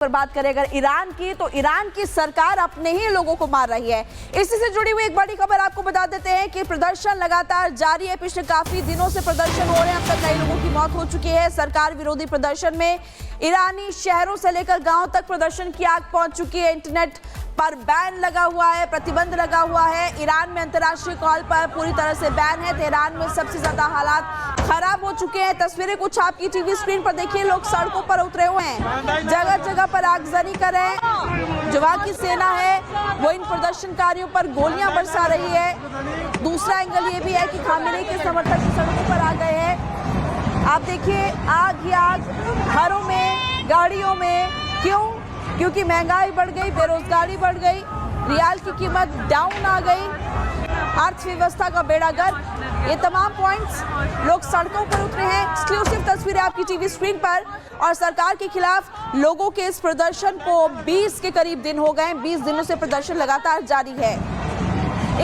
पर बात करें अगर ईरान की, तो ईरान की सरकार अपने ही लोगों को मार रही है। इसी से जुड़ी हुई एक बड़ी खबर आपको बता देते हैं कि प्रदर्शन लगातार जारी है। पिछले काफी दिनों से प्रदर्शन हो रहे हैं। अब तक कई लोगों की मौत हो चुकी है। सरकार विरोधी प्रदर्शन में ईरानी शहरों से लेकर गांव तक प्रदर्शन की आग पहुंच चुकी है। इंटरनेट पर बैन लगा हुआ है, प्रतिबंध लगा हुआ है। ईरान में अंतर्राष्ट्रीय कॉल पर पूरी तरह से बैन है। तेहरान में सबसे ज्यादा हालात खराब हो चुके हैं। तस्वीरें कुछ आपकी टीवी स्क्रीन पर देखिए। लोग सड़कों पर उतरे हुए हैं, जगह जगह पर आगजनी कर रहे हैं। जो वहां की सेना है वो इन प्रदर्शनकारियों पर गोलियां बरसा रही है। दूसरा एंगल ये भी है कि खामेनेई के समर्थक सड़कों पर आ गए हैं। आप देखिए, आग ही आग, घरों में, गाड़ियों में। क्यों? क्योंकि महंगाई बढ़ गई, बेरोजगारी बढ़ गई, रियाल की कीमत डाउन आ गई, अर्थव्यवस्था का बेड़ा गर्क। ये तमाम पॉइंट्स लोग सड़कों पर उतरे हैं। एक्सक्लूसिव तस्वीरें आपकी टीवी स्क्रीन पर। और सरकार के खिलाफ लोगों के इस प्रदर्शन को 20 के करीब दिन हो गए। 20 दिनों से प्रदर्शन लगातार जारी है।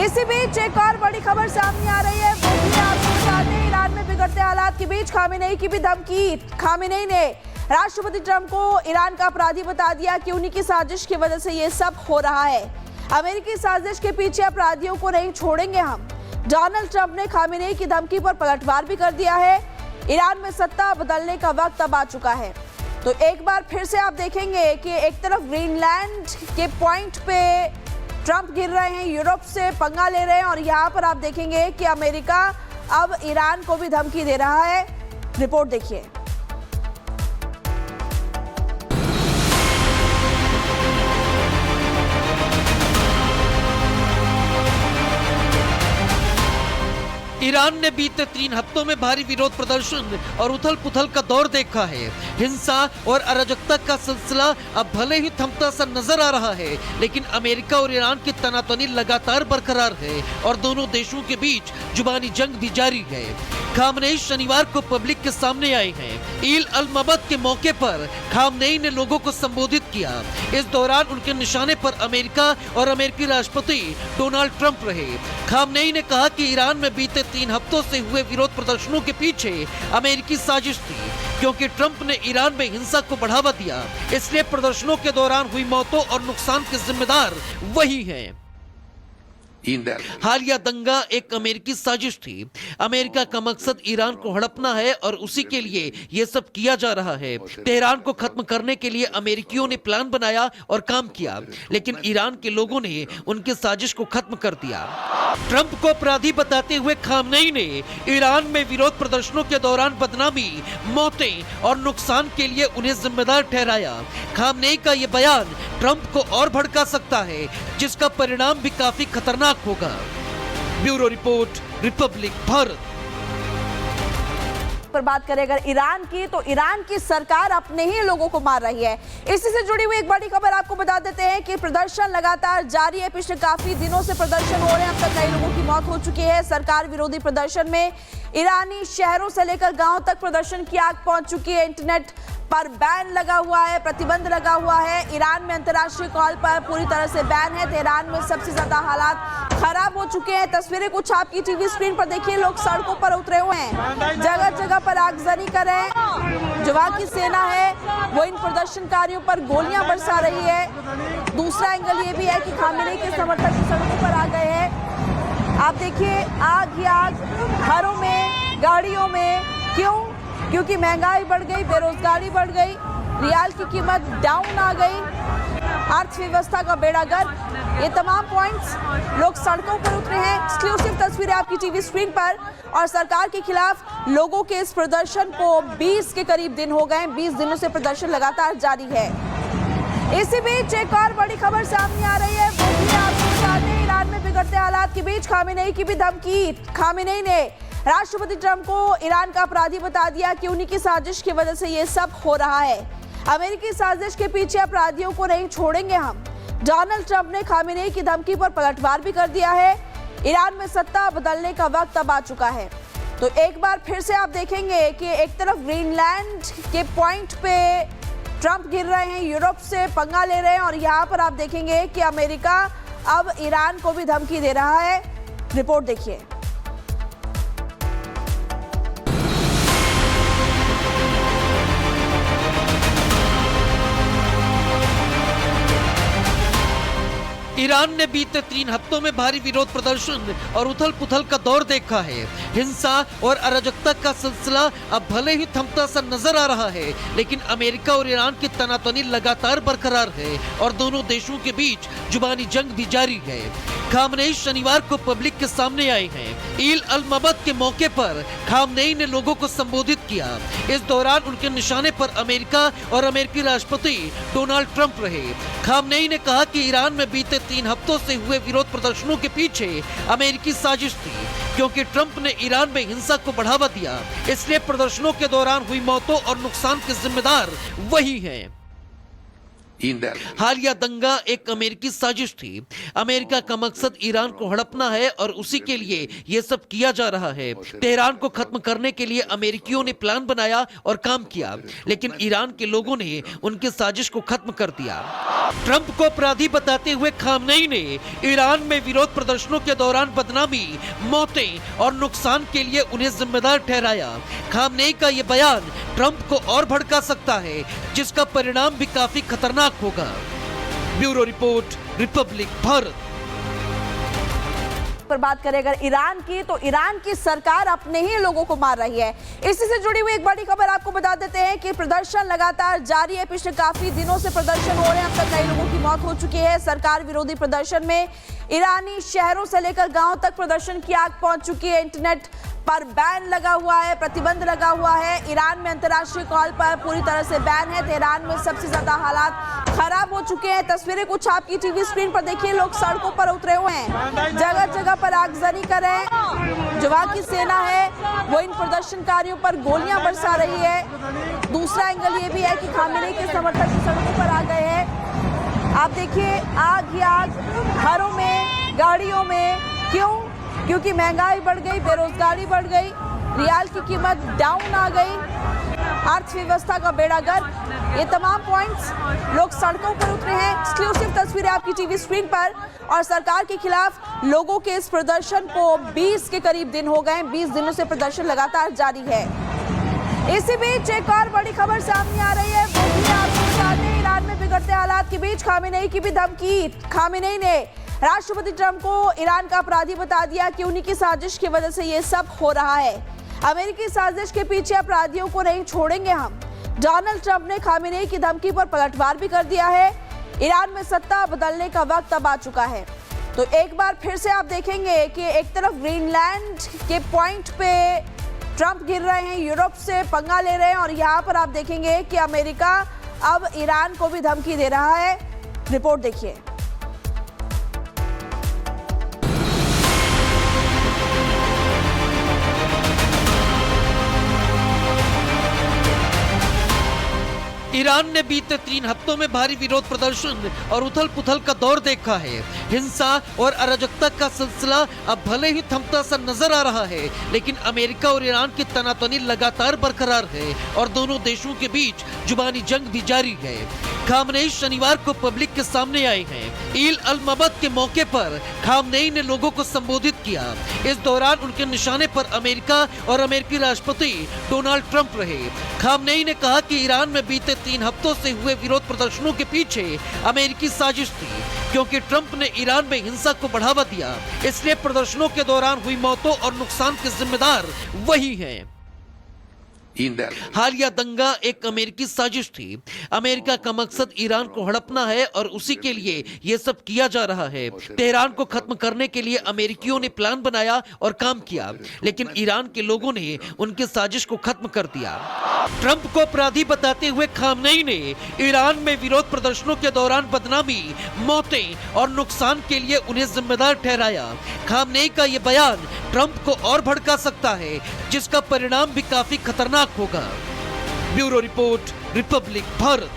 इसी बीच एक और बड़ी खबर सामने आ रही है। वो भी आपको बता दें, ईरान में बिगड़ते हालात के बीच खामेनेई की भी धमकी। खामेनेई ने राष्ट्रपति ट्रंप को ईरान का अपराधी बता दिया कि उन्हीं की साजिश की वजह से ये सब हो रहा है। अमेरिकी साजिश के पीछे अपराधियों को नहीं छोड़ेंगे हम। डोनाल्ड ट्रंप ने खामेनेई की धमकी पर पलटवार भी कर दिया है। ईरान में सत्ता बदलने का वक्त अब आ चुका है। तो एक बार फिर से आप देखेंगे कि एक तरफ ग्रीनलैंड के पॉइंट पे ट्रंप गिर रहे हैं, यूरोप से पंगा ले रहे हैं, और यहाँ पर आप देखेंगे कि अमेरिका अब ईरान को भी धमकी दे रहा है। रिपोर्ट देखिए। ईरान ने बीते 3 हफ्तों में भारी विरोध प्रदर्शन और उथल पुथल का दौर देखा है। हिंसा और अराजकता का सिलसिला अब भले ही थमता सा नजर आ रहा है, लेकिन अमेरिका और ईरान की तनातनी लगातार बरकरार है और दोनों देशों के बीच जुबानी जंग भी जारी है। खामनेई शनिवार को पब्लिक के सामने आए हैं। ईद अल मबद के मौके पर खामनेई ने लोगों को संबोधित किया। इस दौरान उनके निशाने पर अमेरिका और अमेरिकी राष्ट्रपति डोनाल्ड ट्रंप रहे। खामनेई ने कहा कि ईरान में बीते 3 हफ्तों से हुए विरोध प्रदर्शनों के पीछे अमेरिकी साजिश थी, क्योंकि ट्रंप ने ईरान में हिंसा को बढ़ावा दिया। इसलिए प्रदर्शनों के दौरान हुई मौतों और नुकसान के जिम्मेदार वही हैं। हालिया दंगा एक अमेरिकी साजिश थी। अमेरिका का मकसद ईरान को हड़पना है और उसी के लिए ये सब किया जा रहा है। तेहरान को खत्म करने के लिए अमेरिकियों ने प्लान बनाया और काम किया, लेकिन ईरान के लोगों ने उनकी साजिश को खत्म कर दिया। ट्रंप को अपराधी बताते हुए खामनेई ने ईरान में विरोध प्रदर्शनों के दौरान बदनामी, मौतें और नुकसान के लिए उन्हें जिम्मेदार ठहराया। खामनेई का ये बयान ट्रंप को और भड़का सकता है, जिसका परिणाम भी काफी खतरनाक होगा। Bureau report, Republic Bharat. पर बात करें अगर ईरान की, तो ईरान की सरकार अपने ही लोगों को मार रही है। इसी से जुड़ी हुई एक बड़ी खबर आपको बता देते हैं कि प्रदर्शन लगातार जारी है। पिछले काफी दिनों से प्रदर्शन हो रहे हैं। अब तक कई लोगों की मौत हो चुकी है। सरकार विरोधी प्रदर्शन में ईरानी शहरों से लेकर गांव तक प्रदर्शन की आग पहुंच चुकी है। इंटरनेट पर बैन लगा हुआ है, प्रतिबंध लगा हुआ है। ईरान में अंतर्राष्ट्रीय कॉल पर पूरी तरह से बैन है। तेहरान में सबसे ज्यादा हालात खराब हो चुके हैं। तस्वीरें कुछ आपकी टीवी स्क्रीन पर देखिए। लोग सड़कों पर उतरे हुए हैं, जगह जगह पर आगजनी कर रहे हैं। जो वहां की सेना है वो इन प्रदर्शनकारियों पर गोलियां बरसा रही है। दूसरा एंगल ये भी है कि खामेनेई के समर्थक सड़कों पर आ गए हैं। आप देखिए, आग ही आग, घरों में, गाड़ियों में। क्यों? क्योंकि महंगाई बढ़ गई, बेरोजगारी बढ़ गई, रियाल की कीमत डाउन आ गई, अर्थव्यवस्था का बेड़ा गर्क। ये तमाम पॉइंट्स लोग सड़कों पर उतरे हैं। एक्सक्लूसिव तस्वीरें आपकी टीवी स्क्रीन पर। और सरकार के खिलाफ लोगों के इस प्रदर्शन को 20 के करीब दिन हो गए। 20 दिनों से प्रदर्शन लगातार जारी है। इसी बीच एक और बड़ी खबर सामने आ रही है। वो भी आपको बता दें, ईरान में बिगड़ते हालात के बीच खामेनेई की भी धमकी। खामेनेई ने राष्ट्रपति ट्रंप को ईरान का अपराधी बता दिया कि उन्हीं की साजिश की वजह से ये सब हो रहा है। अमेरिकी साजिश के पीछे अपराधियों को नहीं छोड़ेंगे हम। डोनाल्ड ट्रंप ने खामेनेई की धमकी पर पलटवार भी कर दिया है। ईरान में सत्ता बदलने का वक्त अब आ चुका है। तो एक बार फिर से आप देखेंगे कि एक तरफ ग्रीनलैंड के पॉइंट पे ट्रंप गिर रहे हैं, यूरोप से पंगा ले रहे हैं, और यहाँ पर आप देखेंगे कि अमेरिका अब ईरान को भी धमकी दे रहा है। रिपोर्ट देखिए। ईरान ने बीते 3 हफ्तों में भारी विरोध प्रदर्शन और उथल पुथल का दौर देखा है। हिंसा और अराजकता का सिलसिला अब भले ही थमता सा नजर आ रहा है, लेकिन अमेरिका और ईरान की तनातनी लगातार बरकरार है और दोनों देशों के बीच जुबानी जंग भी जारी है। खामनेई शनिवार को पब्लिक के सामने आए हैं। ईद अल मबद के मौके पर खामनेई ने लोगों को संबोधित किया। इस दौरान उनके निशाने पर अमेरिका और अमेरिकी राष्ट्रपति डोनाल्ड ट्रंप रहे। खामनेई ने कहा कि ईरान में बीते 3 हफ्तों से हुए विरोध प्रदर्शनों के पीछे अमेरिकी साजिश थी, क्योंकि ट्रंप ने ईरान में हिंसा को बढ़ावा दिया। इसलिए प्रदर्शनों के दौरान हुई मौतों और नुकसान के जिम्मेदार वही हैं। हालिया दंगा एक अमेरिकी साजिश थी। अमेरिका का मकसद ईरान को हड़पना है और उसी के लिए ये सब किया जा रहा है। तेहरान को खत्म करने के लिए अमेरिकियों ने प्लान बनाया और काम किया, लेकिन ईरान के लोगों ने उनकी साजिश को खत्म कर दिया। ट्रंप को अपराधी बताते हुए खामनेई ने ईरान में विरोध प्रदर्शनों के दौरान बदनामी, मौतें और नुकसान के लिए उन्हें जिम्मेदार ठहराया। खामनेई का ये बयान ट्रंप को और भड़का सकता है, जिसका परिणाम भी काफी खतरनाक होगा। Bureau report, Republic Bharat. पर बात करें अगर ईरान की, तो ईरान की सरकार अपने ही लोगों को मार रही है। इसी से जुड़ी हुई एक बड़ी खबर आपको बता देते हैं कि प्रदर्शन लगातार जारी है। पिछले काफी दिनों से प्रदर्शन हो रहे हैं। अब तक कई लोगों की मौत हो चुकी है। सरकार विरोधी प्रदर्शन में ईरानी शहरों से लेकर गांव तक प्रदर्शन की आग पहुंच चुकी है। इंटरनेट पर बैन लगा हुआ है, प्रतिबंध लगा हुआ है। ईरान में अंतर्राष्ट्रीय कॉल पर पूरी तरह से बैन है। तेहरान में सबसे ज्यादा हालात खराब हो चुके हैं। तस्वीरें कुछ आपकी टीवी स्क्रीन पर देखिए। लोग सड़कों पर उतरे हुए हैं, जगह जगह पर आगजनी कर रहे हैं। जो वहां की सेना है वो इन प्रदर्शनकारियों पर गोलियां बरसा रही है। दूसरा एंगल ये भी है कि खामेनेई के समर्थक सड़कों पर आ गए हैं। आप देखिए, आग ही आग, घरों में, गाड़ियों में। क्यों? क्योंकि महंगाई बढ़ गई, बेरोजगारी बढ़ गई, रियाल की कीमत डाउन आ गई, अर्थव्यवस्था का बेड़ा गर्क। ये तमाम पॉइंट्स लोग सड़कों पर उतरे हैं। एक्सक्लूसिव तस्वीरें आपकी टीवी स्क्रीन पर। और सरकार के खिलाफ लोगों के इस प्रदर्शन को 20 के करीब दिन हो गए। 20 दिनों से प्रदर्शन लगातार जारी है। इसी बीच एक और बड़ी खबर सामने आ रही है। वो भी आपको बता दें, ईरान में बिगड़ते हालात के बीच खामेनेई की भी धमकी। खामेनेई ने राष्ट्रपति ट्रंप को ईरान का अपराधी बता दिया कि उन्हीं की साजिश की वजह से ये सब हो रहा है। अमेरिकी साजिश के पीछे अपराधियों को नहीं छोड़ेंगे हम। डोनाल्ड ट्रंप ने खामेनेई की धमकी पर पलटवार भी कर दिया है। ईरान में सत्ता बदलने का वक्त अब आ चुका है। तो एक बार फिर से आप देखेंगे कि एक तरफ ग्रीनलैंड के पॉइंट पे ट्रंप गिर रहे हैं, यूरोप से पंगा ले रहे हैं, और यहाँ पर आप देखेंगे कि अमेरिका अब ईरान को भी धमकी दे रहा है। रिपोर्ट देखिए। ईरान ने बीते 3 हफ्तों में भारी विरोध प्रदर्शन और उथल पुथल का दौर देखा है। हिंसा और अराजकता का सिलसिला अब भले ही थमता सा नजर आ रहा है, लेकिन अमेरिका और ईरान की तनातनी लगातार बरकरार है और दोनों देशों के बीच जुबानी जंग भी जारी है। खामनेई शनिवार को पब्लिक के सामने आए हैं। ईद अल मबद के मौके पर खामनेई ने लोगों को संबोधित किया। इस दौरान उनके निशाने पर अमेरिका और अमेरिकी राष्ट्रपति डोनाल्ड ट्रंप रहे। खामनेई ने कहा कि ईरान में बीते 3 हफ्तों से हुए विरोध प्रदर्शनों के पीछे अमेरिकी साजिश थी, क्योंकि ट्रंप ने ईरान में हिंसा को बढ़ावा दिया। इसलिए प्रदर्शनों के दौरान हुई मौतों और नुकसान के जिम्मेदार वही हैं। हालिया दंगा एक अमेरिकी साजिश थी। अमेरिका का मकसद ईरान को हड़पना है और उसी के लिए ये सब किया जा रहा है। तेहरान को खत्म करने के लिए अमेरिकियों ने प्लान बनाया और काम किया, लेकिन ईरान के लोगों ने उनकी साजिश को खत्म कर दिया। ट्रंप को अपराधी बताते हुए खामनेई ने ईरान में विरोध प्रदर्शनों के दौरान बदनामी, मौतें और नुकसान के लिए उन्हें जिम्मेदार ठहराया। खामनेई का ये बयान ट्रंप को और भड़का सकता है, जिसका परिणाम भी काफी खतरनाक होगा। Bureau report, Republic Bharat.